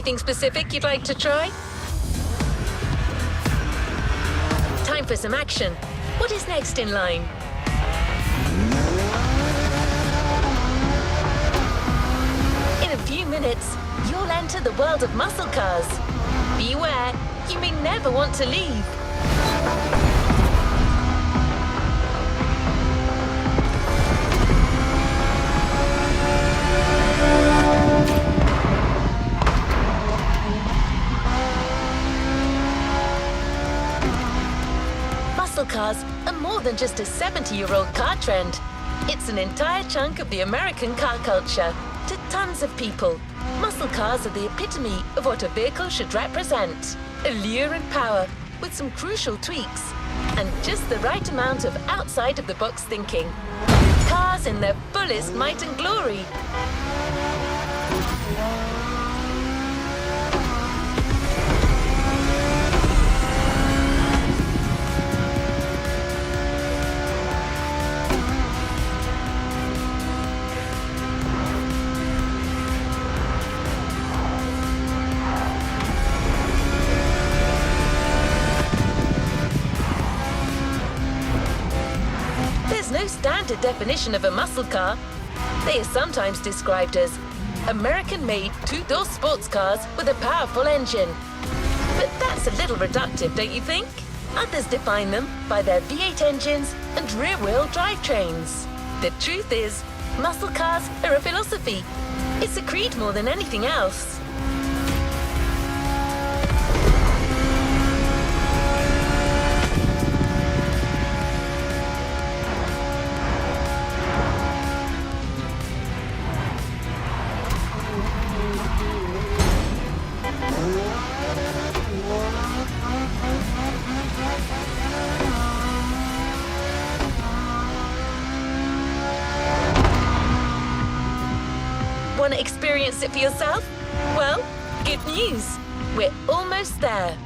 Anything specific you'd like to try? Time for some action. What is next in line? In a few minutes, you'll enter the world of muscle cars. Beware, you may never want to leave. Muscle cars are more than just a 70-year-old car trend. It's an entire chunk of the American car culture. To tons of people, muscle cars are the epitome of what a vehicle should represent. Allure and power, with some crucial tweaks, and just the right amount of outside-of-the-box thinking. Cars in their fullest might and glory. No standard definition of a muscle car. They are sometimes described as American-made two-door sports cars with a powerful engine. But that's a little reductive, don't you think? Others define them by their V8 engines and rear-wheel drivetrains. The truth is, muscle cars are a philosophy. It's a creed more than anything else. Want to experience it for yourself? Well, good news. We're almost there.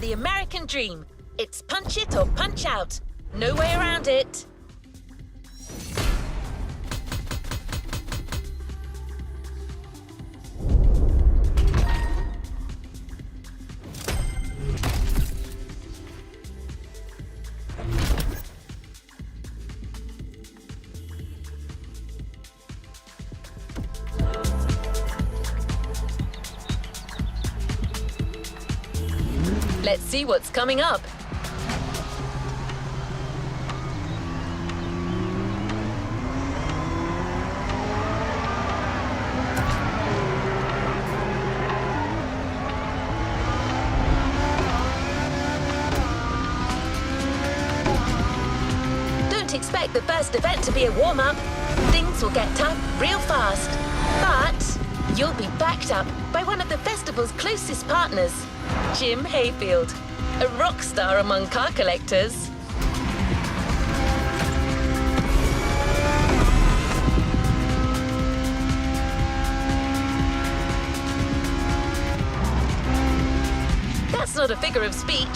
The American dream. It's punch it or punch out. No way around it. Let's see what's coming up. Don't expect the first event to be a warm-up. Things will get tough real fast. But you'll be backed up by by one of the festival's closest partners, Jim Hayfield, a rock star among car collectors. That's not a figure of speech.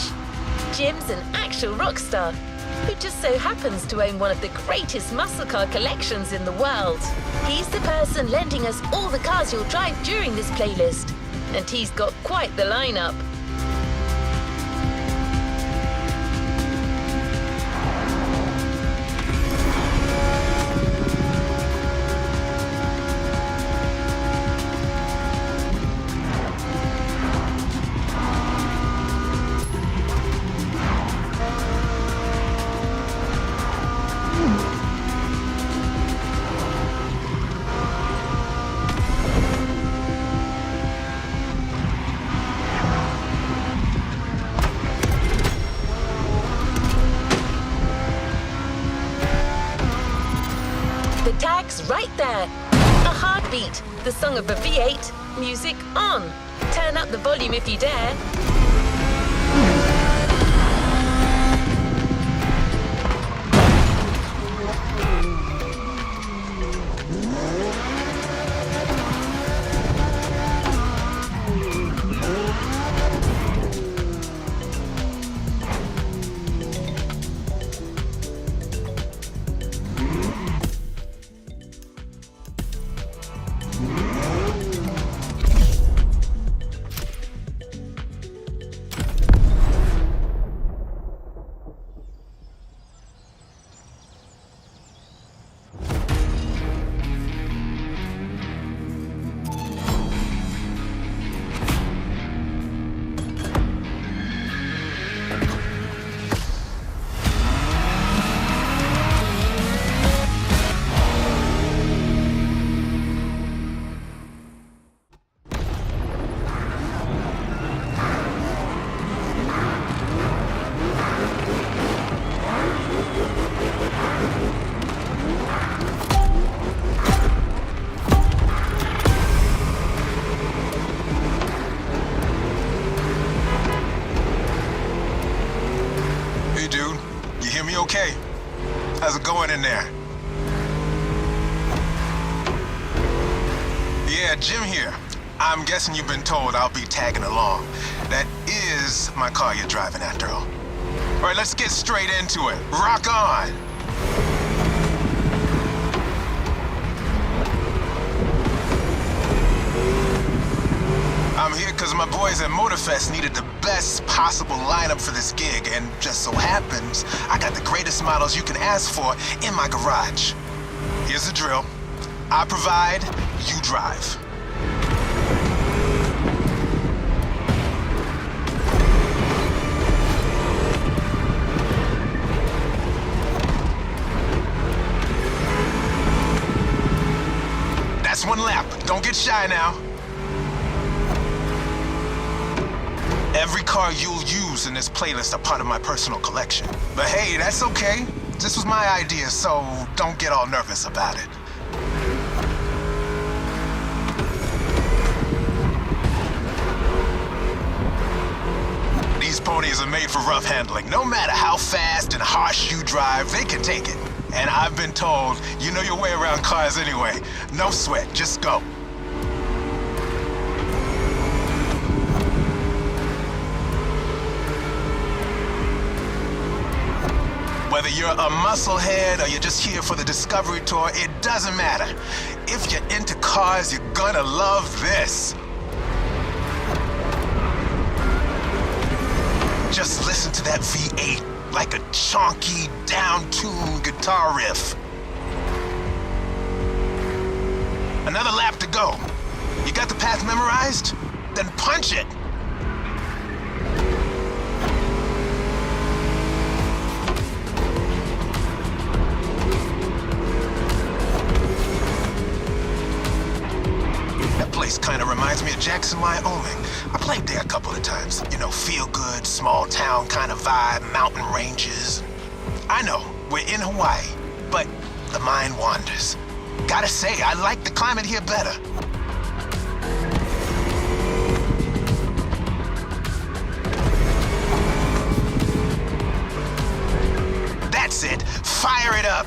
Jim's an actual rock star who just so happens to own one of the greatest muscle car collections in the world. He's the person lending us all the cars you'll drive during this playlist, and he's got quite the lineup. Right there. A heartbeat, the song of a V8, music on. Turn up the volume if you dare. Okay. How's it going in there? Yeah, Jim here. I'm guessing you've been told I'll be tagging along. That is my car you're driving after all. All right, let's get straight into it. Rock on! I'm here because my boys at Motorfest needed the best possible lineup for this gig, and just so happens, I got the greatest models you can ask for in my garage. Here's the drill. I provide, you drive. That's one lap. Don't get shy now. Every car you'll use in this playlist are part of my personal collection. But hey, that's okay. This was my idea, so don't get all nervous about it. These ponies are made for rough handling. No matter how fast and harsh you drive, they can take it. And I've been told you know your way around cars anyway. No sweat, just go. Whether you're a musclehead or you're just here for the Discovery Tour, it doesn't matter. If you're into cars, you're gonna love this. Just listen to that V8 like a chonky, down-tuned guitar riff. Another lap to go. You got the path memorized? Then punch it. Kind of reminds me of Jackson, Wyoming. I played there a couple of times. You know, feel good, small town kind of vibe, mountain ranges. I know, we're in Hawaii, but the mind wanders. Gotta say, I like the climate here better. it. Fire it up.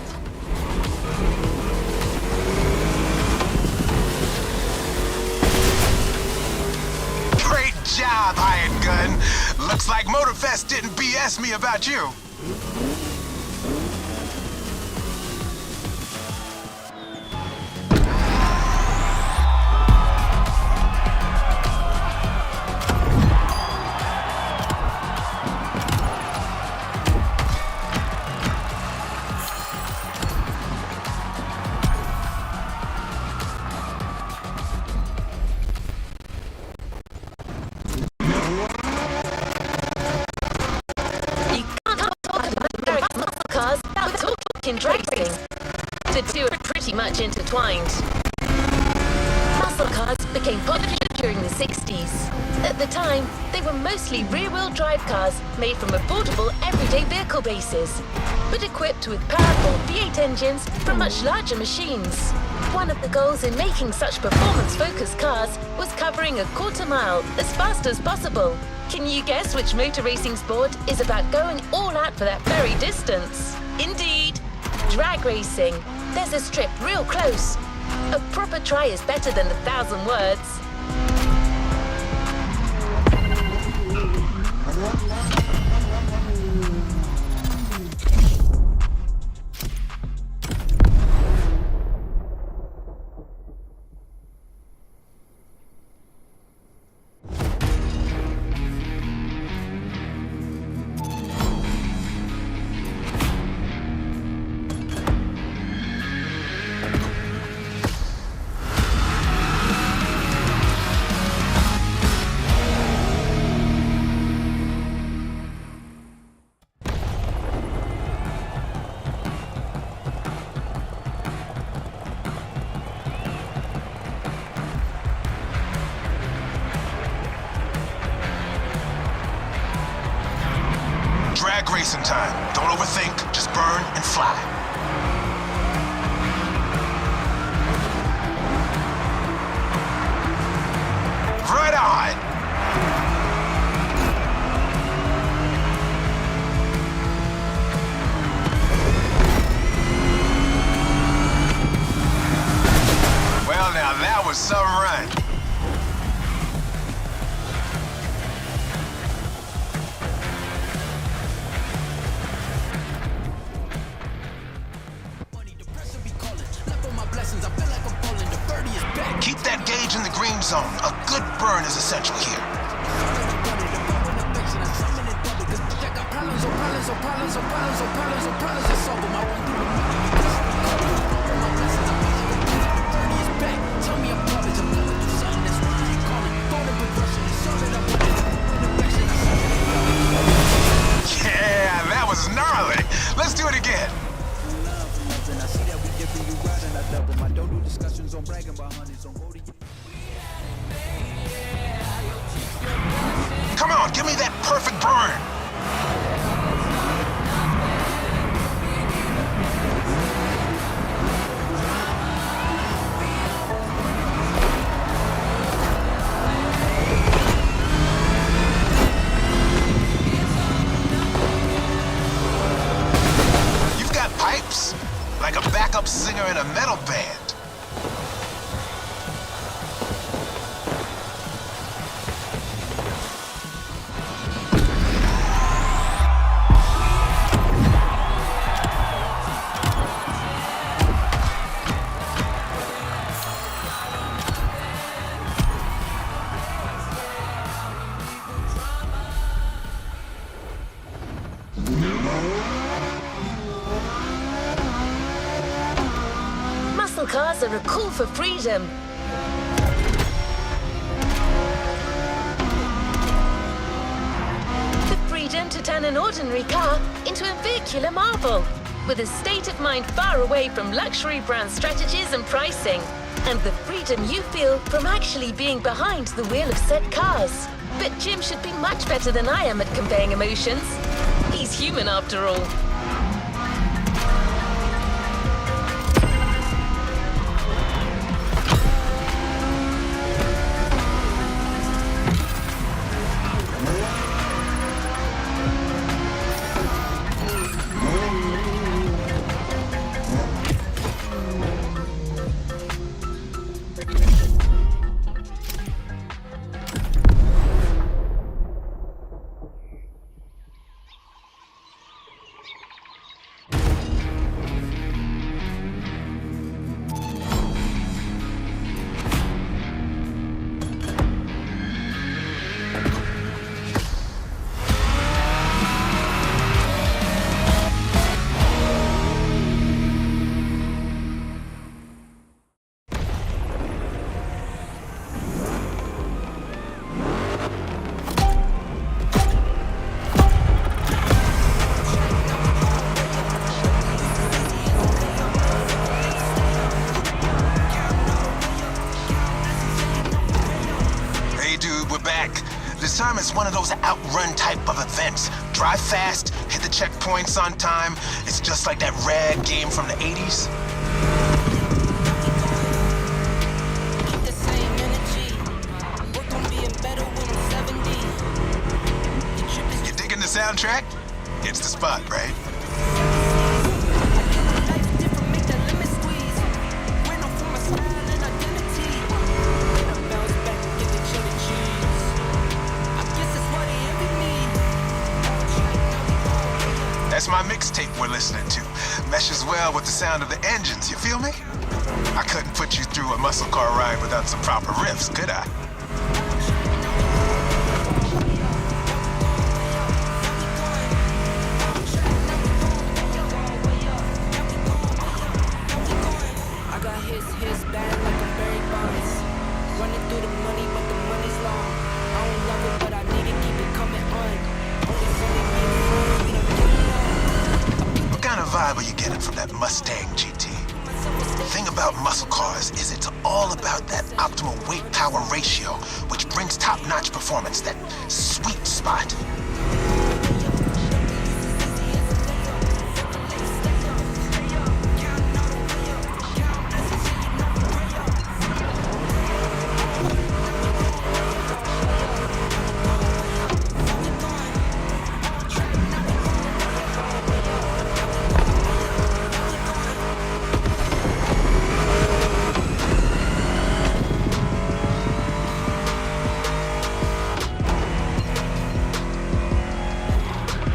Great job, hired gun. Looks like Motorfest didn't BS me about you. Racing. The two are pretty much intertwined. Muscle cars became popular during the 60s. At the time, they were mostly rear-wheel drive cars made from affordable everyday vehicle bases, but equipped with powerful V8 engines from much larger machines. One of the goals in making such performance-focused cars was covering a quarter mile as fast as possible. Can you guess which motor racing sport is about going all out for that very distance? Indeed. Drag racing. There's a strip real close. A proper try is better than 1,000 words. Drag racing time. Don't overthink, just burn and fly. Right on! Well, now that was some run. Keep that gauge in the green zone. A good burn is essential here. Yeah, that was gnarly. Let's do it again. Come on, give me that perfect burn. You've got pipes, like a backup singer in a metal band. Muscle cars are a call for freedom. The freedom to turn an ordinary car into a vehicular marvel, with a state of mind far away from luxury brand strategies and pricing, and the freedom you feel from actually being behind the wheel of said cars. But Jim should be much better than I am at conveying emotions. He's human after all. events. Drive fast, hit the checkpoints on time. It's just like that rad game from the 80s. Keep the same energy. Work on being better when I'm 70. The trip is You digging the soundtrack? It's the spot, right? life different, make that limit squeeze. Went off for my style and identity. Then I bounce back and get the cheddar cheese. I guess it's what they envy me. That's my mixtape we're listening to. Meshes well with the sound of the engines, you feel me? I couldn't put you through a muscle car ride without some proper riffs, could I? I got his bad like a berry bonds. Running through the money, but the money's long. I don't love it, but I need to keep it coming on. Only really make friends, we don't get along. What kind of vibe are you getting from that Mustang GT? The thing about muscle cars is it's all about that optimal weight-power ratio, which brings top-notch performance, that sweet spot.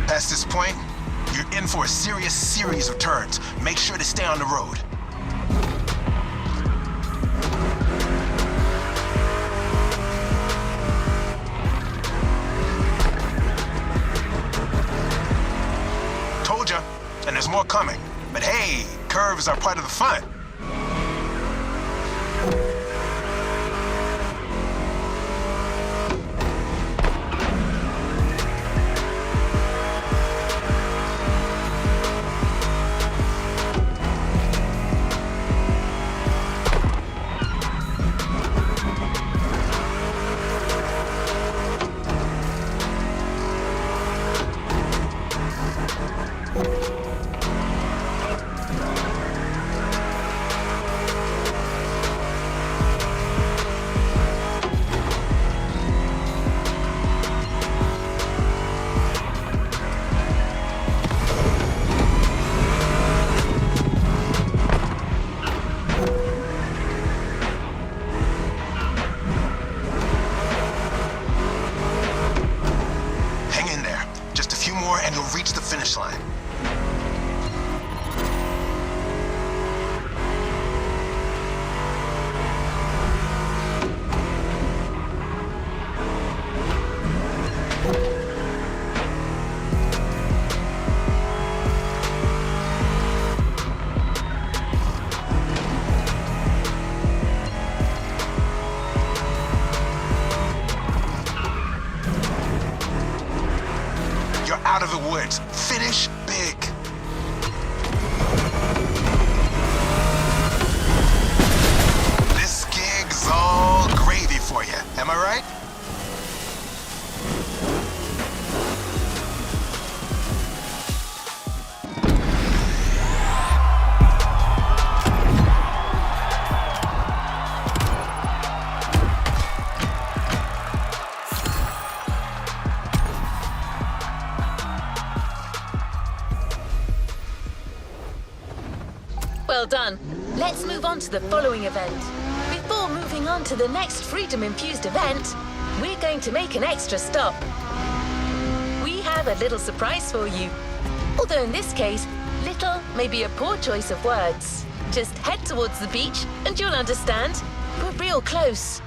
Past this point, you're in for a serious series of turns. Make sure to stay on the road. Told ya, and there's more coming. But hey, curves are part of the fun. And you'll reach the finish line. Out of the woods. Finish big. This gig's all gravy for you. Am I right? Well done. Let's move on to the following event. Before moving on to the next freedom-infused event, we're going to make an extra stop. We have a little surprise for you. Although in this case, little may be a poor choice of words. Just head towards the beach and you'll understand. We're real close.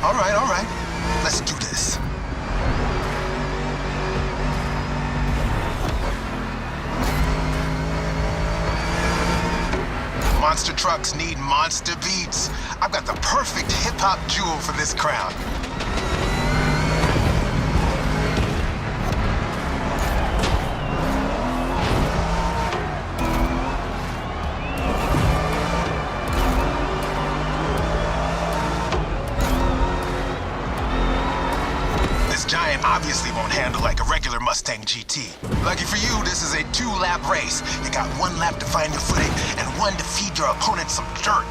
All right. Let's do this. Monster trucks need monster beats. I've got the perfect hip-hop jewel for this crowd. Giant obviously won't handle like a regular Mustang GT. Lucky for you, this is a 2-lap race. You got 1 lap to find your footing and 1 to feed your opponent some dirt.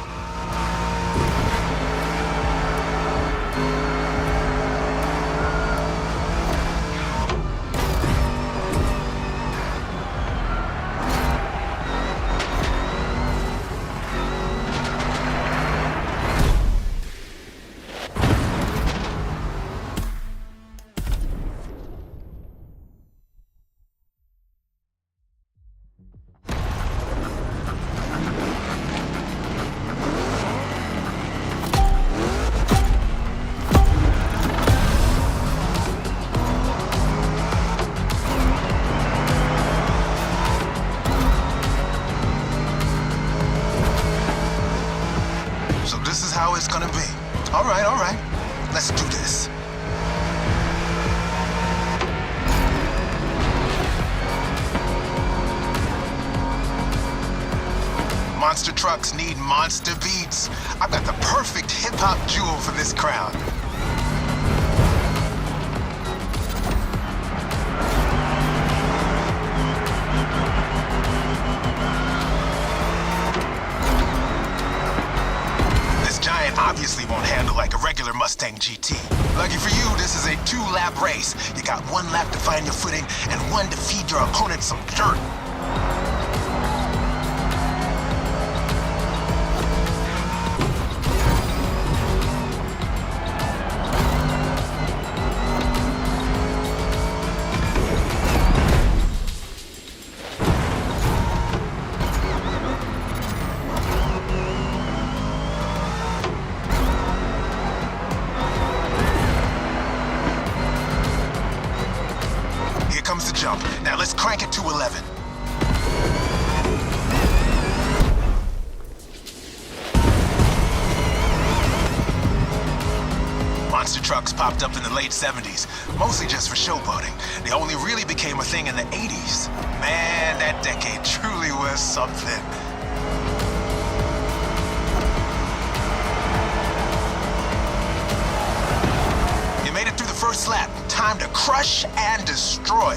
So this is how it's gonna be. All right. Let's do this. Monster trucks need monster beats. I've got the perfect hip-hop jewel for this crowd. Obviously won't handle like a regular Mustang GT. Lucky for you, this is a 2-lap race. You got 1 lap to find your footing and 1 to feed your opponent some dirt. Comes the jump. Now let's crank it to 11. Monster trucks popped up in the late 70s, mostly just for showboating. They only really became a thing in the 80s. Man, that decade truly was something. You made it through the first lap. Time to crush and destroy.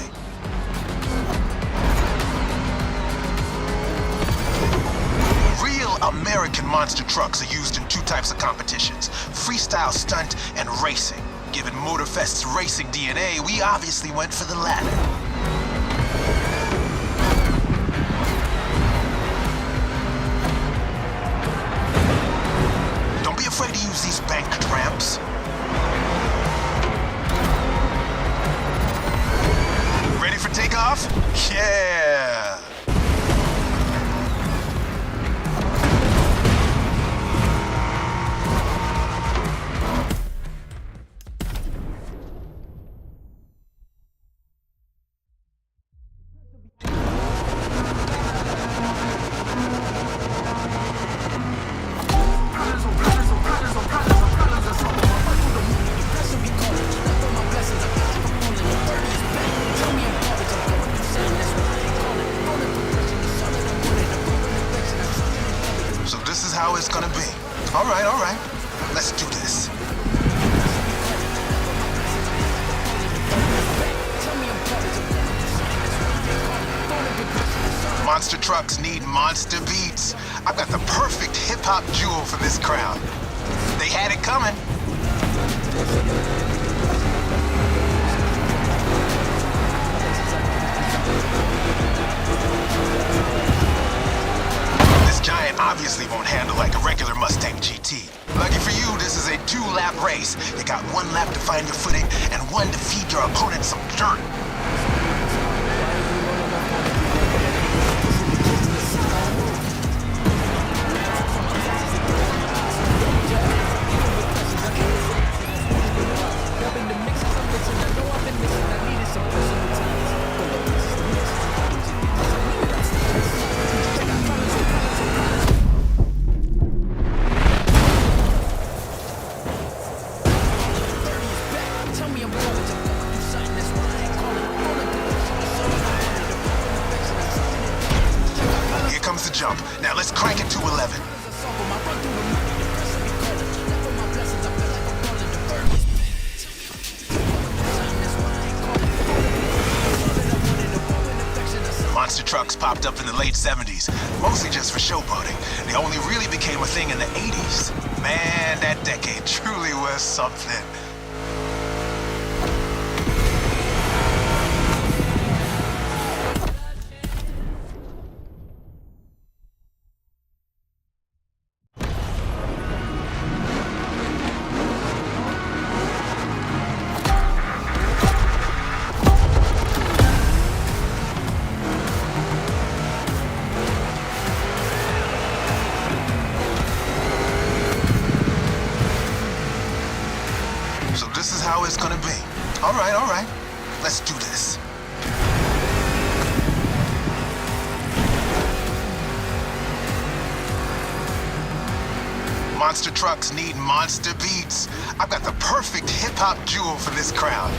Real American monster trucks are used in 2 types of competitions: freestyle stunt and racing. Given Motorfest's racing DNA, we obviously went for the latter. Don't be afraid to use these banked ramps. Ready for takeoff? Yeah! This is how it's gonna be. All right. Let's do this. Monster trucks need monster beats. I've got the perfect hip-hop jewel for this crowd. They had it coming. This giant obviously won't handle like a regular Mustang GT. Lucky for you, this is a 2-lap race. You got 1 lap to find your footing and 1 to feed your opponent some dirt. jump. Now let's crank it to 11. Monster trucks popped up in the late 70s, mostly just for showboating. They only really became a thing in the 80s. Man, that decade truly was something. So this is how it's gonna be. All right. Let's do this. Monster trucks need monster beats. I've got the perfect hip-hop jewel for this crowd.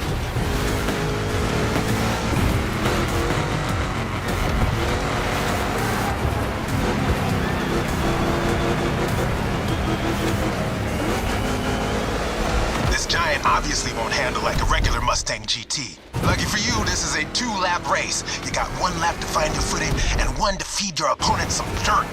This giant obviously won't handle like a regular Mustang GT. Lucky for you, this is a 2-lap race. You got 1 lap to find your footing and 1 to feed your opponent some dirt.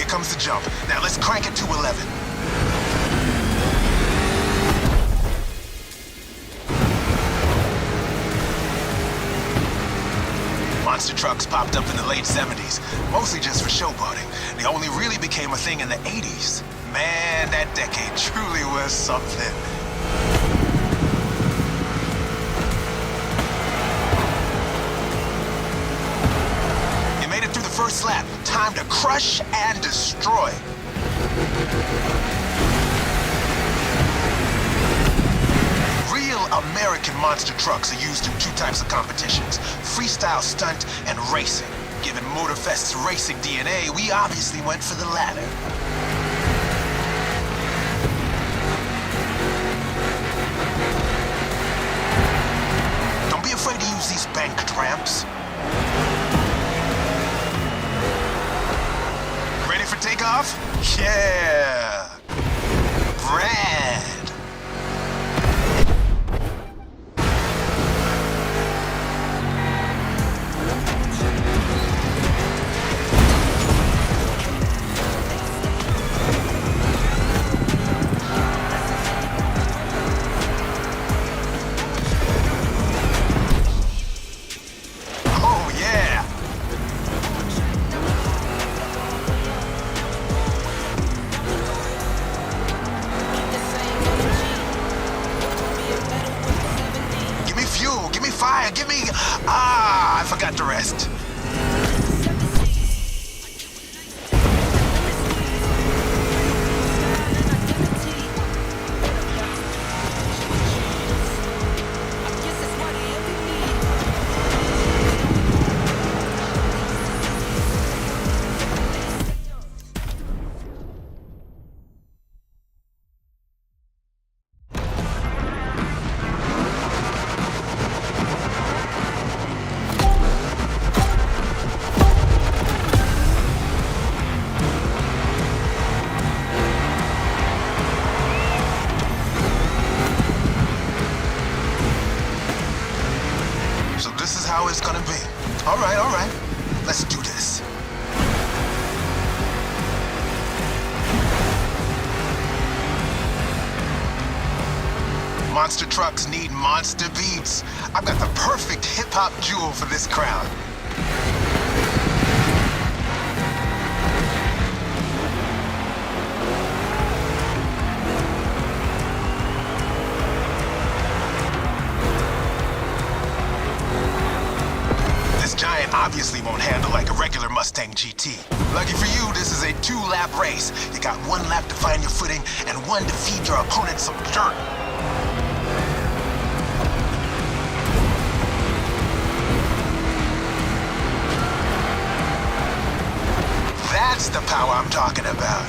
Comes the jump. Now let's crank it to 11. Monster trucks popped up in the late 70s, mostly just for showboating. They only really became a thing in the 80s. Man, that decade truly was something. First lap, time to crush and destroy. Real American monster trucks are used in 2 types of competitions, freestyle stunt and racing. Given Motorfest's racing DNA, we obviously went for the latter. Don't be afraid to use these banked ramps. For takeoff? Yeah! Brad! Oh, yeah! Fire, give me... I forgot to rest. How it's gonna be. All right. Let's do this. Monster trucks need monster beats. I've got the perfect hip-hop jewel for this crowd. Giant obviously won't handle like a regular Mustang GT. Lucky for you, this is a 2-lap lap race. You got 1 lap to find your footing and 1 to feed your opponent some dirt. That's the power I'm talking about.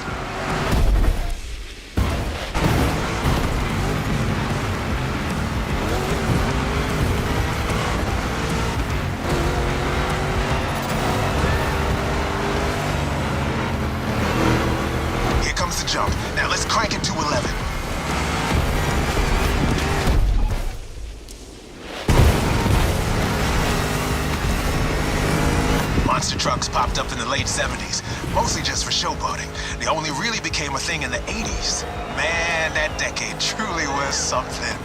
Here comes the jump. Now let's crank it to 11. Monster trucks popped up in the late 70s, mostly just for showboating. They only really became a thing in the 80s. Man, that decade truly was something.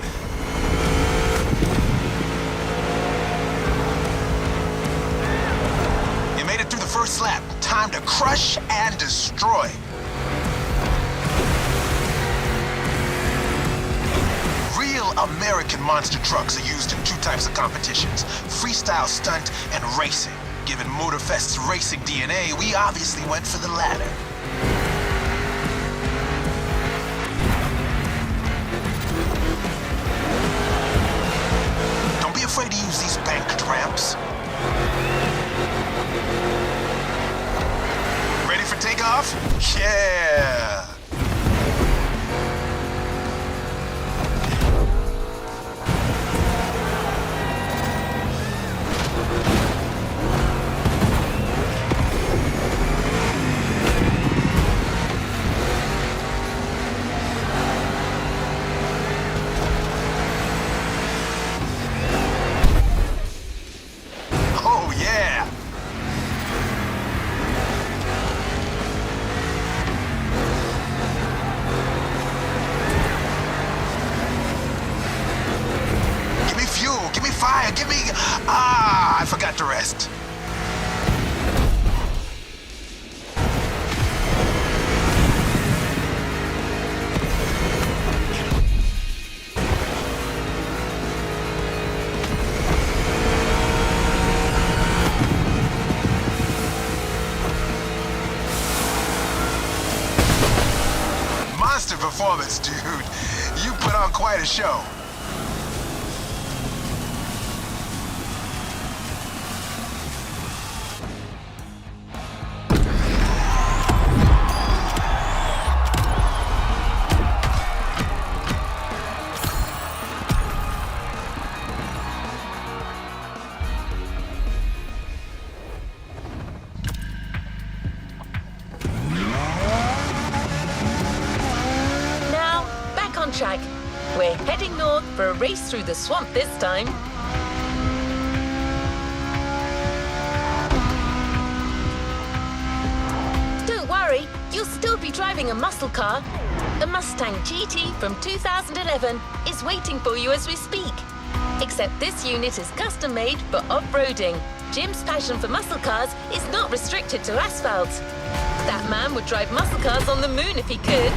You made it through the first lap. Time to crush and destroy. Real American monster trucks are used in 2 types of competitions: freestyle stunt and racing. Given Motorfest's racing DNA, we obviously went for the latter. Don't be afraid to use these banked ramps. Ready for takeoff? Yeah! Give me... I forgot to rest. Monster performance, dude. You put on quite a show. Track. We're heading north for a race through the swamp this time. Don't worry, you'll still be driving a muscle car. A Mustang GT from 2011 is waiting for you as we speak. Except this unit is custom made for off-roading. Jim's passion for muscle cars is not restricted to asphalt. That man would drive muscle cars on the moon if he could.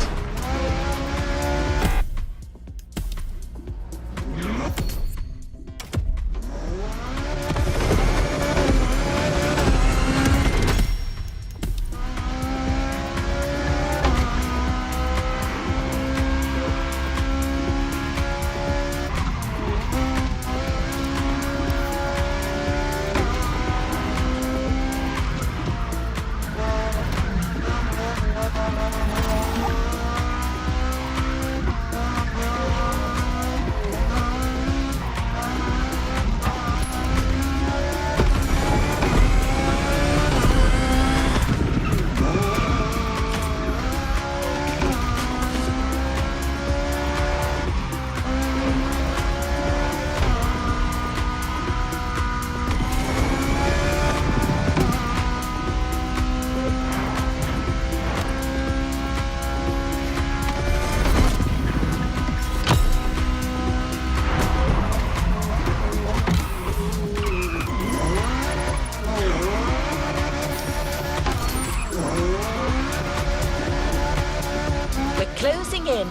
Closing in.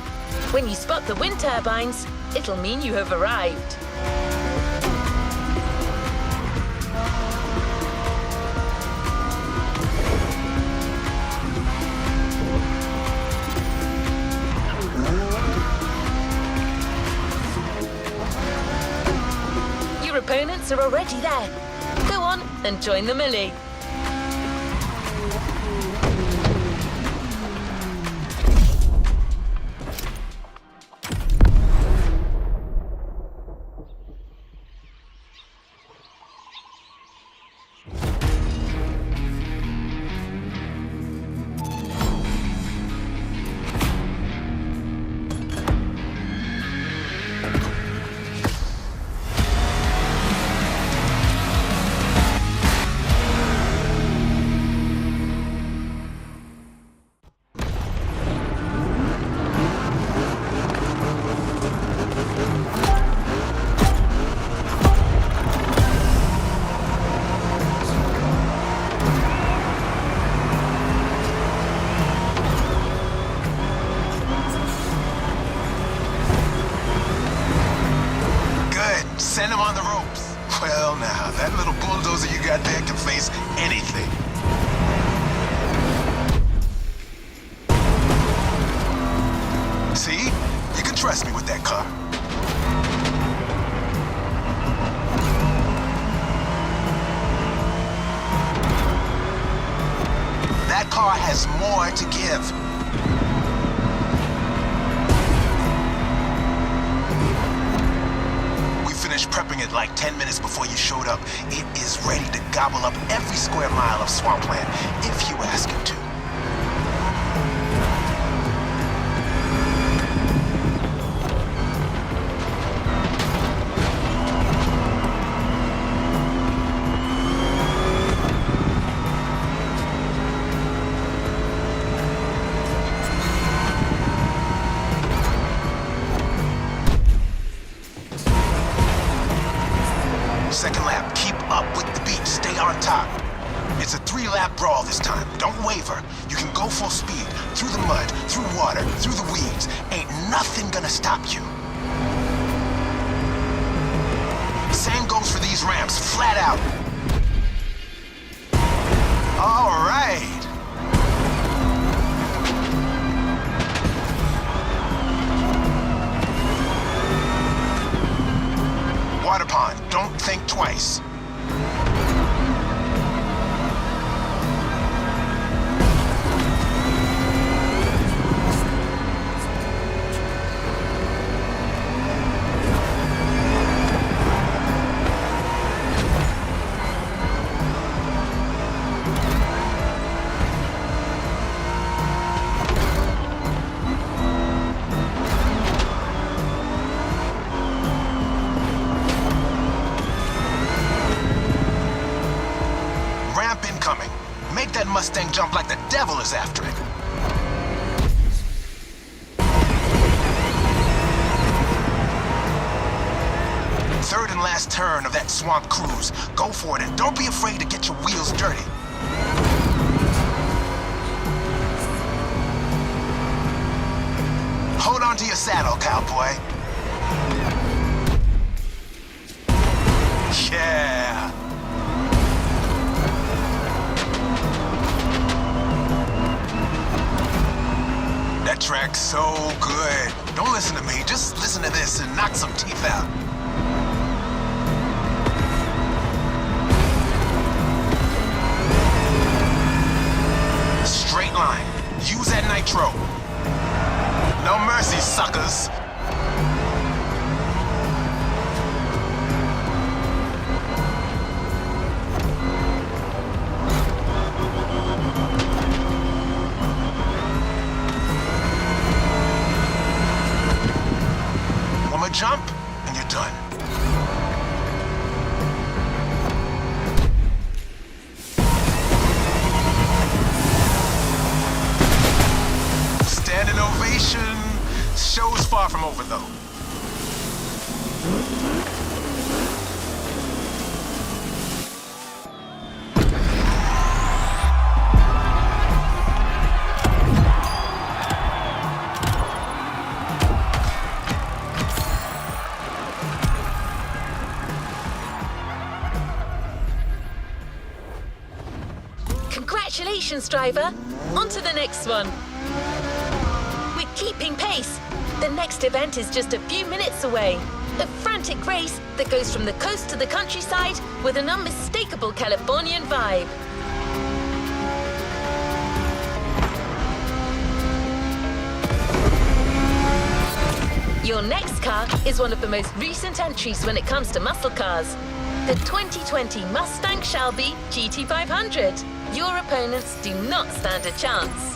When you spot the wind turbines, it'll mean you have arrived. opponents are already there. Go on and join the melee. Send him on the ropes. Well, now, that little bulldozer you got there can face anything. See? You can trust me with that car. That car has more to give. Prepping it like 10 minutes before you showed up. It is ready to gobble up every square mile of swampland if you ask it to. Second lap, keep up with the beat, stay on top. It's a 3-lap brawl this time, don't waver. You can go full speed, through the mud, through water, through the weeds. Ain't nothing gonna stop you. Same goes for these ramps, flat out. All right. Water pond, don't think twice. Make that Mustang jump like the devil is after it. Third and last turn of that swamp cruise. Go for it and don't be afraid to get your wheels dirty. Hold on to your saddle, cowboy. Yeah. That track's so good. Don't listen to me, just listen to this and knock some teeth out. Straight line. Use that nitro. No mercy, suckers. Jump, and you're done. Standing ovation. Show's far from over, though. Congratulations, driver. On to the next one. We're keeping pace. The next event is just a few minutes away. A frantic race that goes from the coast to the countryside with an unmistakable Californian vibe. Your next car is one of the most recent entries when it comes to muscle cars. The 2020 Mustang Shelby GT500. Your opponents do not stand a chance.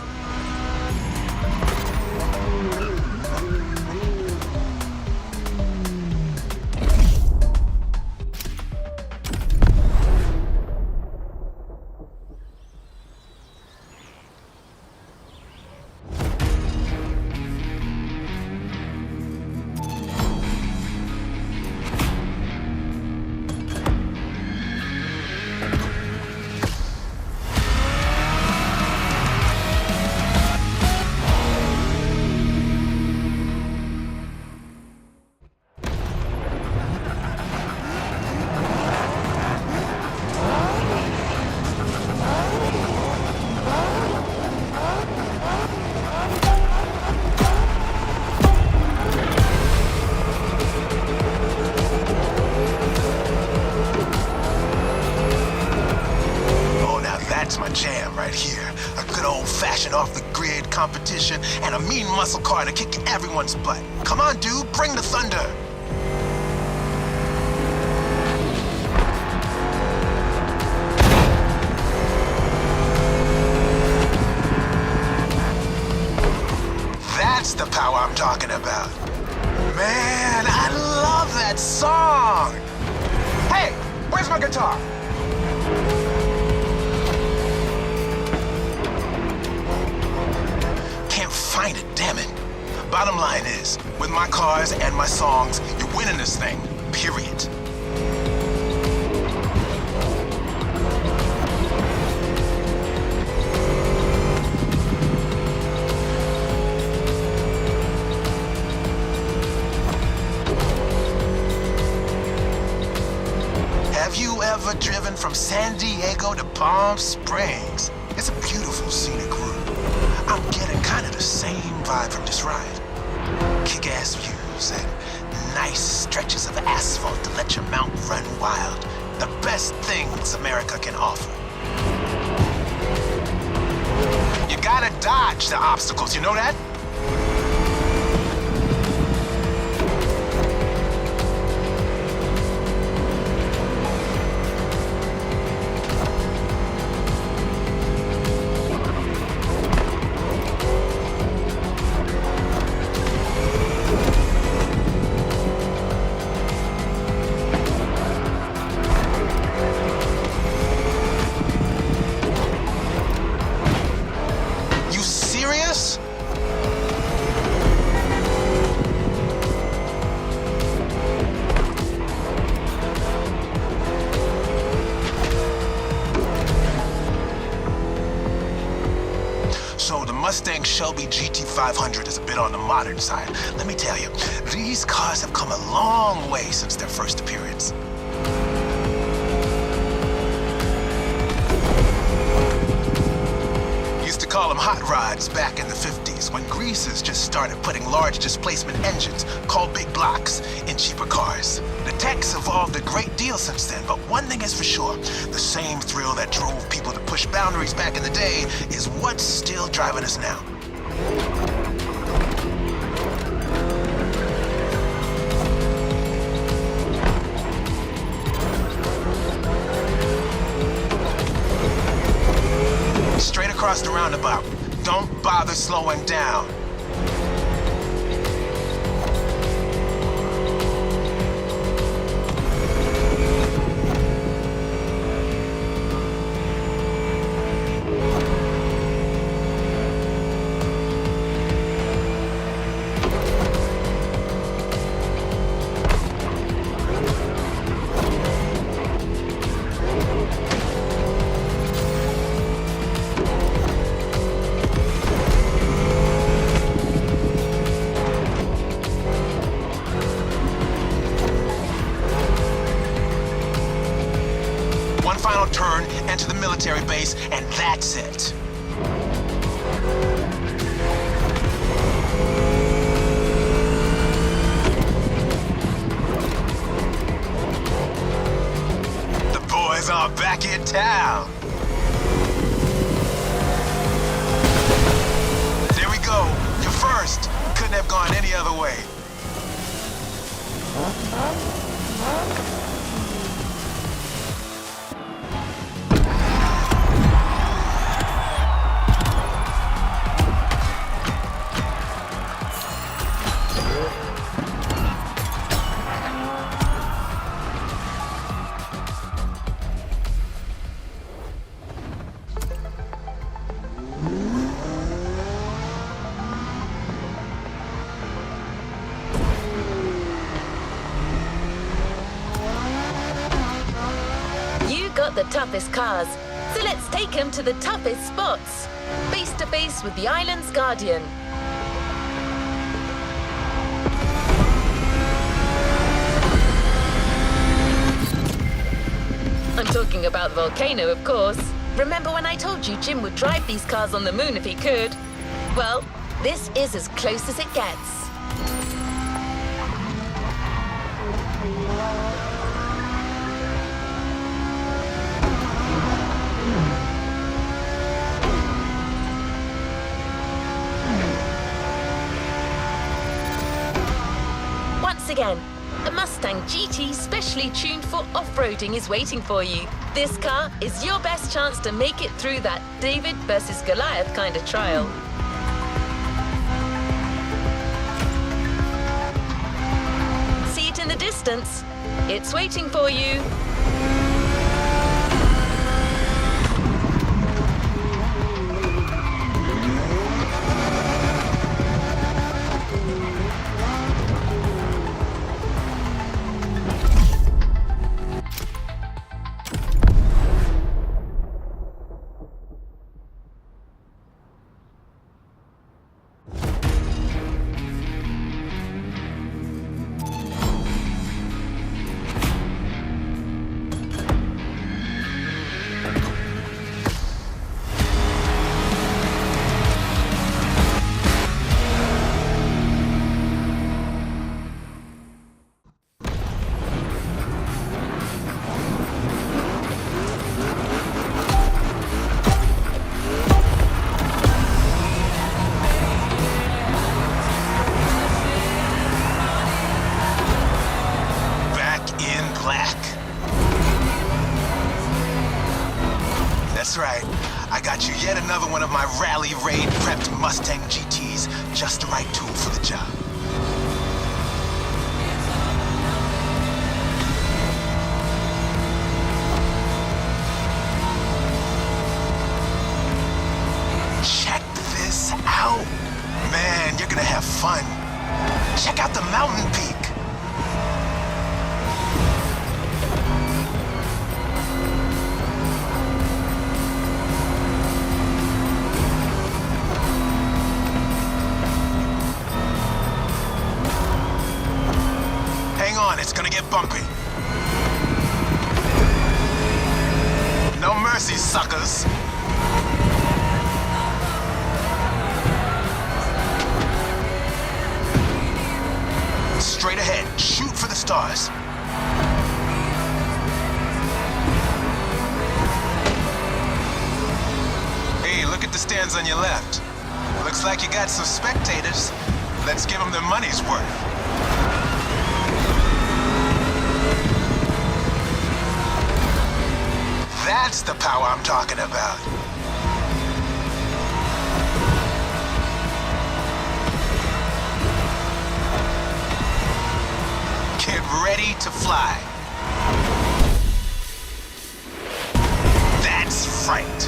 My jam right here. A good old-fashioned off-the-grid competition and a mean muscle car to kick everyone's butt. Come on, dude, bring the thunder. That's the power I'm talking about. Man, I love that song. Hey, where's my guitar? Find it, damn it. Bottom line is, with my cars and my songs, you're winning this thing, period. Have you ever driven from San Diego to Palm Springs? It's a beautiful scenic route. I'm getting kind of the same vibe from this ride. Kick-ass views and nice stretches of asphalt to let your mount run wild. The best things America can offer. You gotta dodge the obstacles, you know that? So the Mustang Shelby GT500 is a bit on the modern side. Let me tell you, these cars have come a long way since their first appearance. Used to call them hot rods back in the 50s when greasers just started putting large displacement engines, called big blocks, in cheaper cars. The tech's evolved a great deal since then, but one thing is for sure, the same thrill that drove people to push boundaries back in the day is what's still driving us now. Straight across the roundabout. Don't bother slowing down. One final turn, enter the military base, and that's it. Get down. There we go. You're first. Couldn't have gone any other way. Got the toughest cars, so let's take them to the toughest spots. Face to face with the island's guardian. I'm talking about the volcano, of course. Remember when I told you Jim would drive these cars on the moon if he could? Well, this is as close as it gets. Again, a Mustang GT specially tuned for off-roading is waiting for you. This car is your best chance to make it through that David versus Goliath kind of trial. See it in the distance. It's waiting for you. That's right. I got you yet another one of my rally raid prepped Mustang GTs. Just the right tool for the job. Check this out. Man, you're gonna have fun. Check out the mountain peak. Hang on, it's gonna get bumpy. No mercy, suckers. Straight ahead, shoot for the stars. Hey, look at the stands on your left. Looks like you got some spectators. Let's give them their money's worth. That's the power I'm talking about. Get ready to fly. That's right.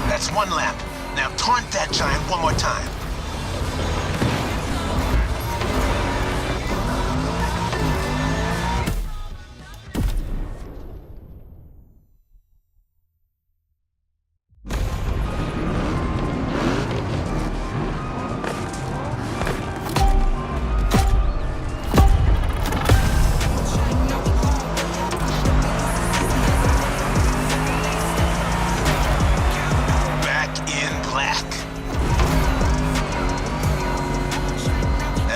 That's one lap. Now taunt that giant one more time.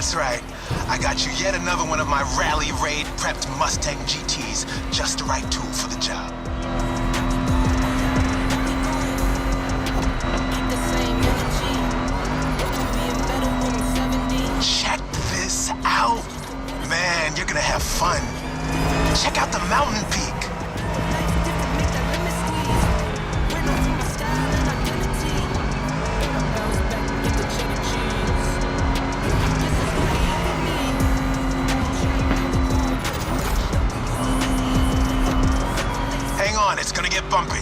That's right. I got you yet another one of my rally raid prepped Mustang GTs. Just the right tool for the job. Keep the same energy. Being better when I'm 70. Check this out. Man, you're gonna have fun. Check out the mountain peak. Life's different, make that limit squeeze. We're known for my style and identity. Gotta bounce back and get the cheddar cheese. This is the way over me. Hang on, it's gonna get bumpy.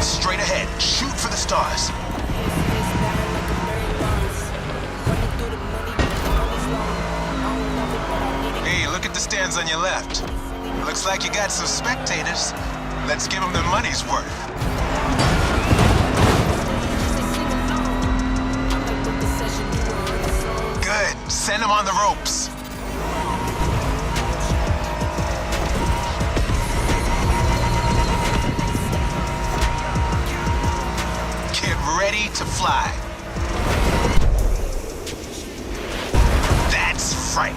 Straight ahead, shoot for the stars. Hey, look at the stands on your left. Looks like you got some spectators. Let's give them their money's worth. Good, send them on the ropes. Get ready to fly. That's right.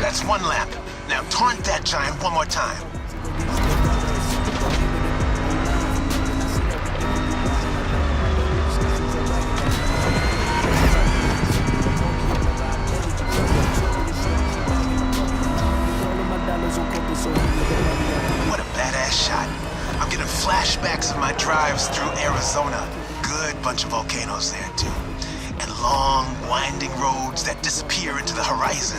That's one lap. Now taunt that giant one more time. What a badass shot. I'm getting flashbacks of my drives through Arizona. Good bunch of volcanoes there too. And long, winding roads that disappear into the horizon.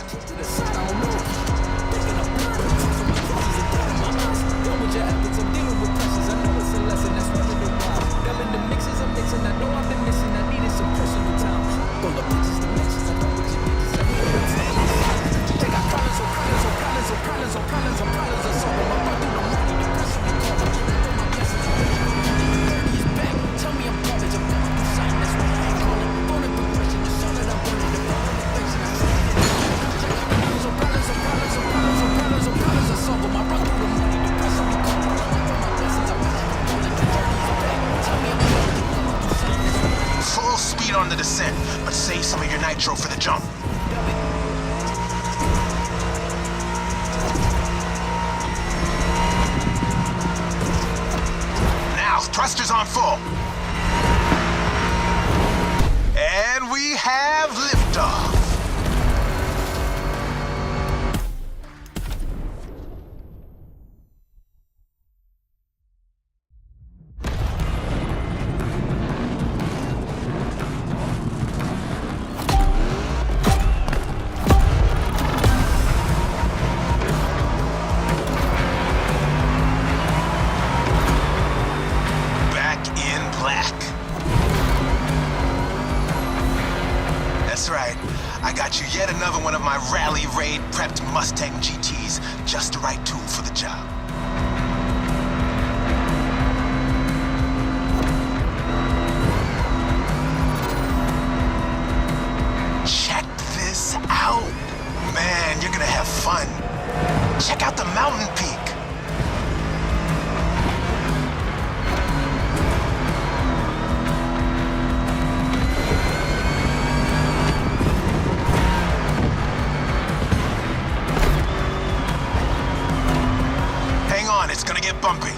Full speed on the descent, but save some of your nitro for the jump. Now, thrusters on full. And we have liftoff. That's right. I got you yet another one of my rally raid prepped Mustang GTs. Just the right tool for the job. Check this out. Man, you're gonna have fun. Check out the mountain peak. It's gonna get bumpy.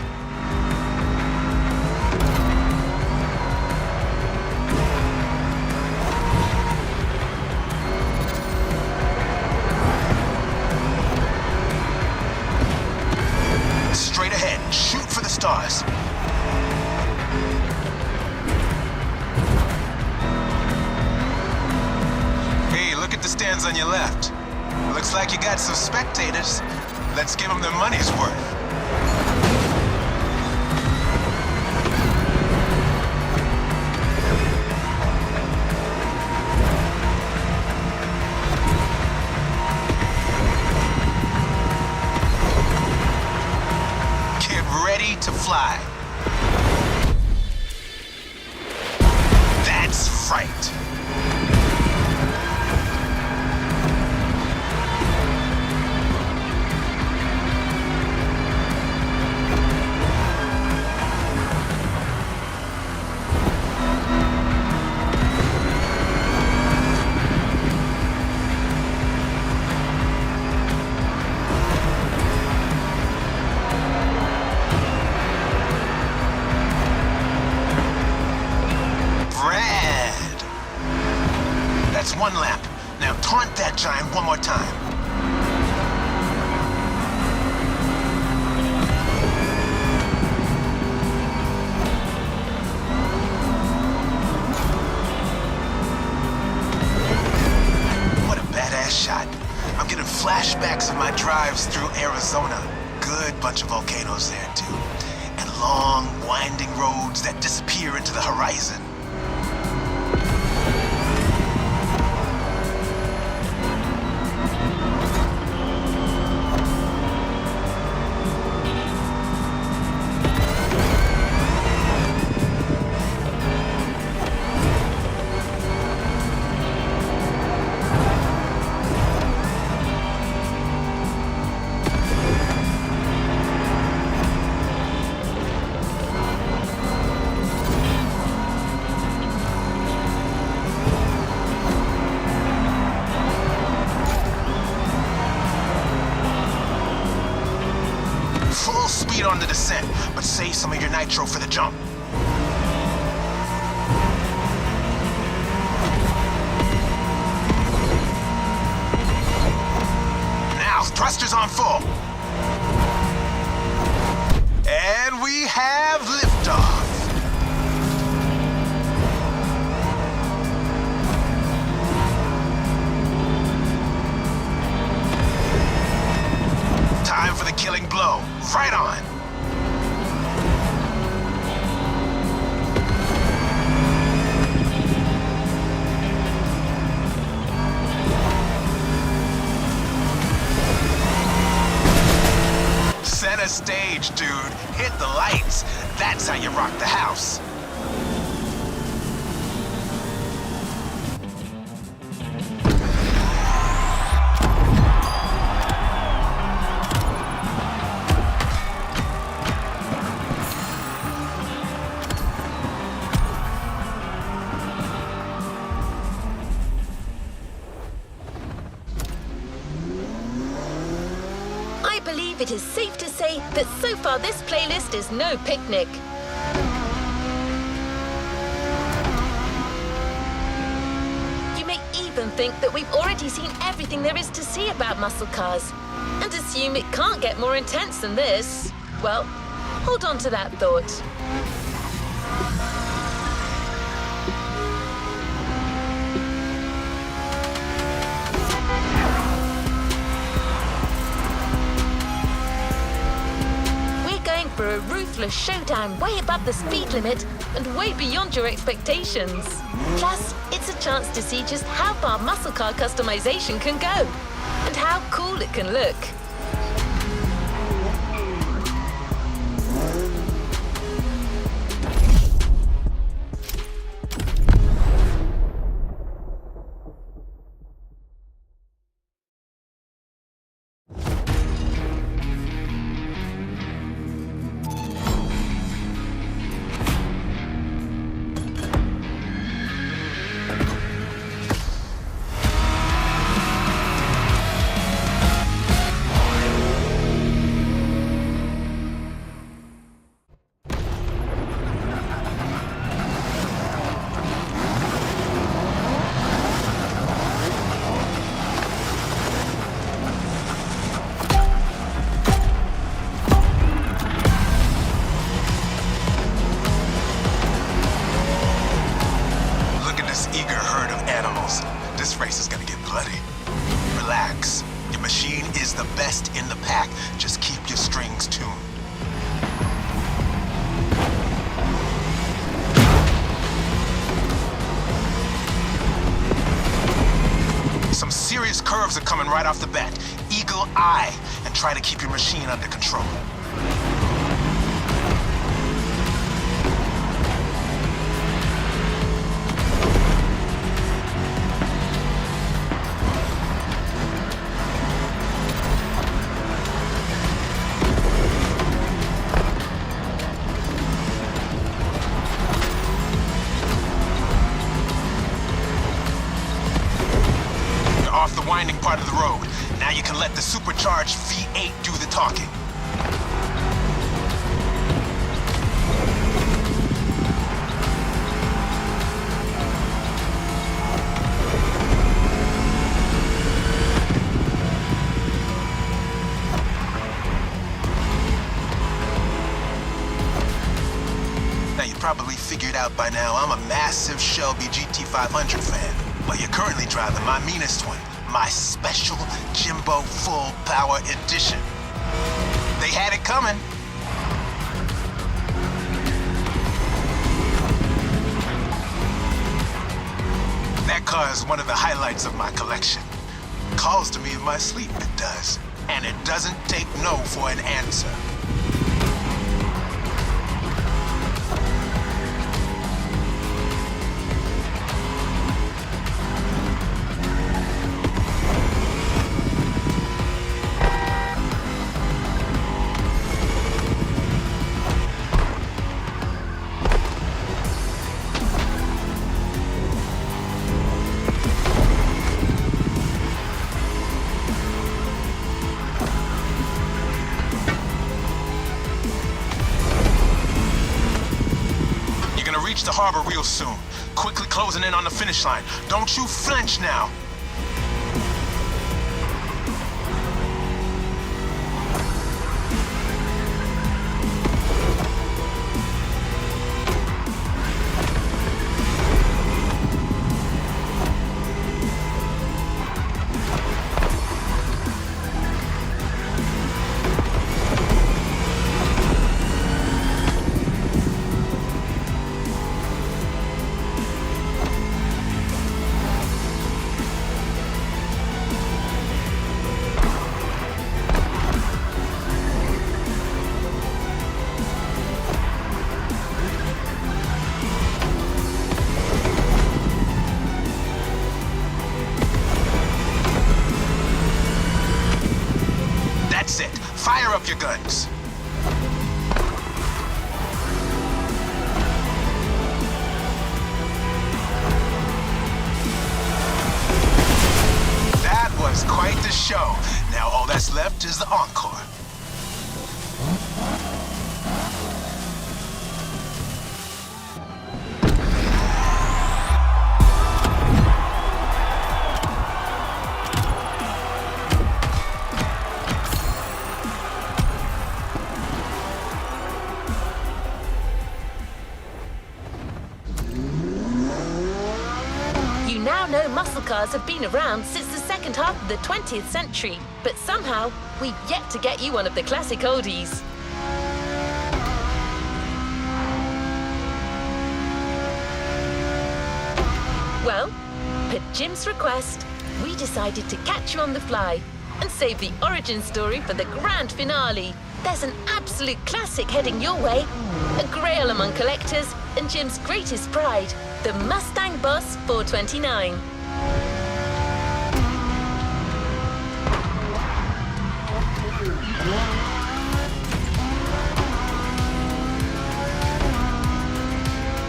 Straight ahead, shoot for the stars. Hey, look at the stands on your left. Looks like you got some spectators. Let's give them their money's worth. Get ready to fly. That's right. That's one lap. Now taunt that giant one more time. What a badass shot. I'm getting flashbacks of my drives through Arizona. Good bunch of volcanoes there too. And long, winding roads that disappear into the horizon. Full speed on the descent, but save some of your nitro for the jump. Now, thrusters on full. And we have liftoff. Time for the killing blow. Right on. Center stage, dude. Hit the lights. That's how you rock the house. I believe it is safe to say that so far this playlist is no picnic. You may even think that we've already seen everything there is to see about muscle cars, and assume it can't get more intense than this. Well, hold on to that thought. For a ruthless showdown way above the speed limit and way beyond your expectations. Plus, it's a chance to see just how far muscle car customization can go and how cool it can look. Eager herd of animals. This race is gonna get buddy. Relax. Your machine is the best in the pack. Just keep your strings tuned. Some serious curves are coming right off the bat. Eagle eye, and try to keep your machine under control. Off the winding part of the road. Now you can let the supercharged V8 do the talking. Now you probably figured out by now I'm a massive Shelby GT500 fan. But you're currently driving my meanest one, my special Jimbo Full Power Edition. They had it coming. That car is one of the highlights of my collection. Calls to me in my sleep, it does. And it doesn't take no for an answer. Reach the harbor real soon. Quickly closing in on the finish line. Don't you flinch now. That's it. Fire up your guns. That was quite the show. Now all that's left is the encore. You now know muscle cars have been around since the second half of the 20th century, but somehow we've yet to get you one of the classic oldies. Well, per Jim's request, we decided to catch you on the fly and save the origin story for the grand finale. There's an absolute classic heading your way, a grail among collectors and Jim's greatest pride, the Mustang Boss 429.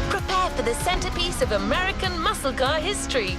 Prepare for the centerpiece of American muscle car history.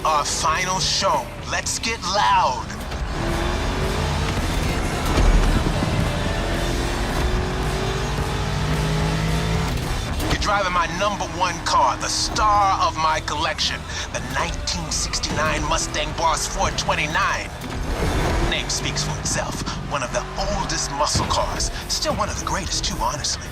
Our final show. Let's get loud. You're driving my #1 car, the star of my collection, the 1969 Mustang Boss 429. Name speaks for itself. One of the oldest muscle cars. Still one of the greatest too, honestly.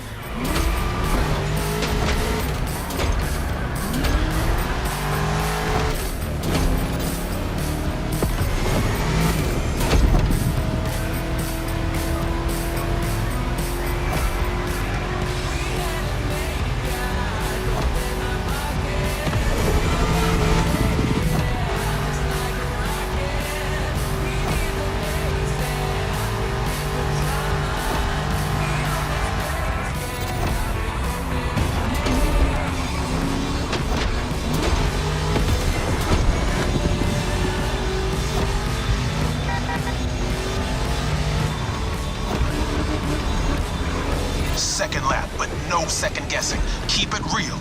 Second lap, but no second guessing. Keep it real.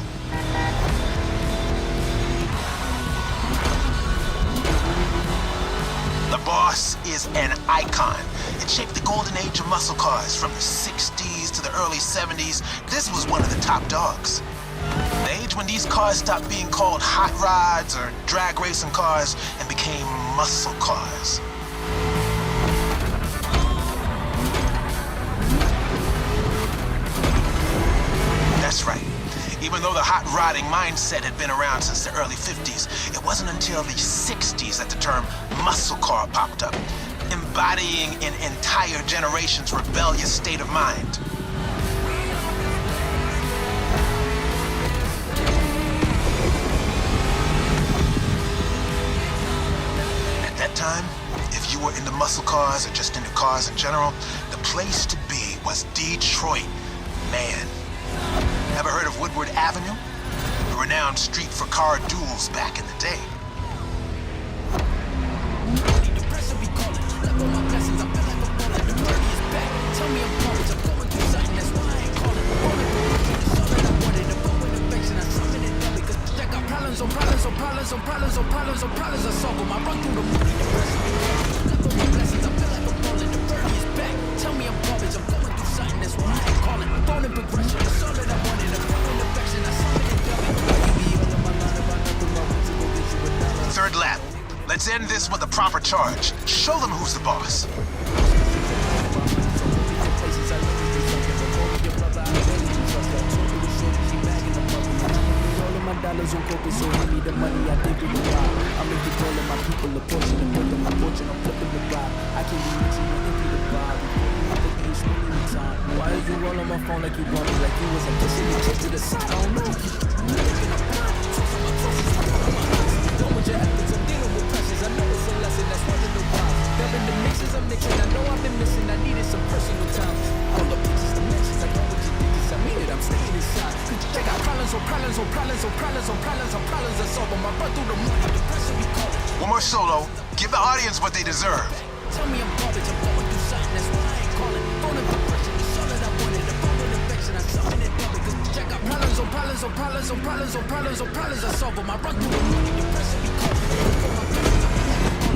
The Boss is an icon. It shaped the golden age of muscle cars from the 60s to the early 70s. This was one of the top dogs. The age when these cars stopped being called hot rods or drag racing cars and became muscle cars. That's right. Even though the hot rodding mindset had been around since the early 50s, it wasn't until the 60s that the term muscle car popped up, embodying an entire generation's rebellious state of mind. At that time, if you were into muscle cars or just into cars in general, the place to be was Detroit. Man. Ever heard of Woodward Avenue? A renowned street for car duels back in the day. Third lap. Let's end this with a proper charge. Show them who's the boss. Dollars on corporate, so hand me the money, I think it will buy. I make the call of my people a portion and put them my fortune, I'm flipping the buy. I can't be mixing my empty the vibe. I think you spending the time. Why is you all on my phone like you want me, like you was a kissing the kiss to the side? I don't know. Don't want your efforts, I'm dealing with pressures. I know it's a lesson, that's one of the why. Dubbing the mixes I'm mixing, I know I've been missing, I needed some personal time. All the pictures, the mentions, I know what you think is, I mean it, I'm staying inside. Check out problems on problems on problems on problems on problems on problems I solve them. I run through the money, the pressure we call it. One more solo. Give the audience what they deserve. Tell me I'm garbage, I'm going through something, that's why I ain't calling. Phone and depression, it's all that I wanted. The phone and affection, I summon it double. Cause check out problems on problems on problems on problems on problems on problems I solve them. I run through the money, the pressure we call it.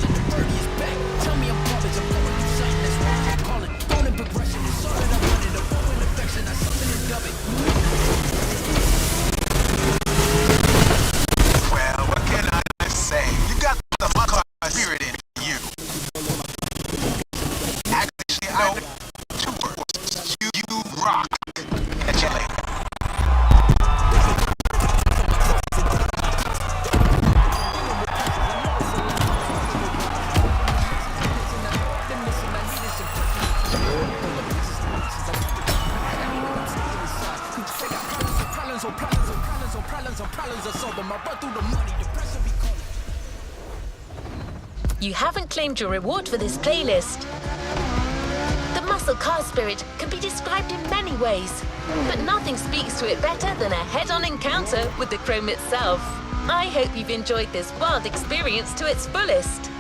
The birdie is back. Tell me I'm garbage, I'm going through something, that's why I ain't calling. Phone and progression, it's all that I wanted. The phone and affection, I summon it double. Well, what can I say? You got the muscle car spirit in you. Actually, I know two words. You rock. Catch you later. You haven't claimed your reward for this playlist. The muscle car spirit can be described in many ways, but nothing speaks to it better than a head-on encounter with the chrome itself. I hope you've enjoyed this wild experience to its fullest.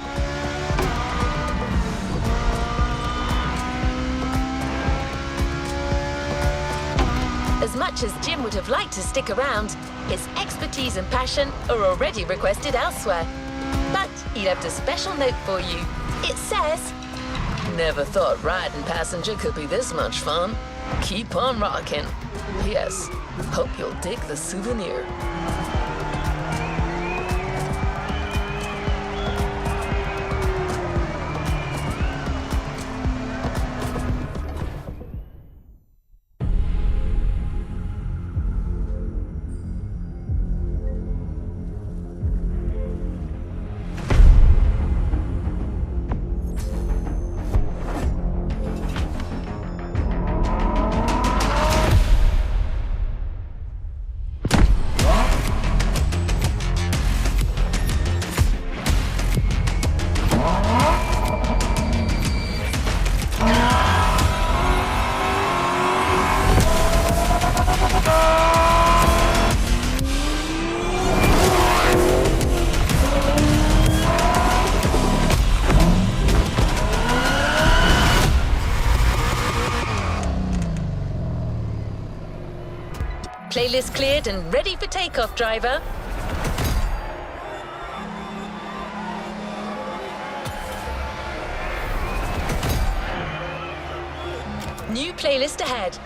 As much as Jim would have liked to stick around, his expertise and passion are already requested elsewhere. But he left a special note for you. It says, "Never thought riding passenger could be this much fun. Keep on rocking. P.S. Hope you'll dig the souvenir." Playlist cleared and ready for takeoff, driver. New playlist ahead.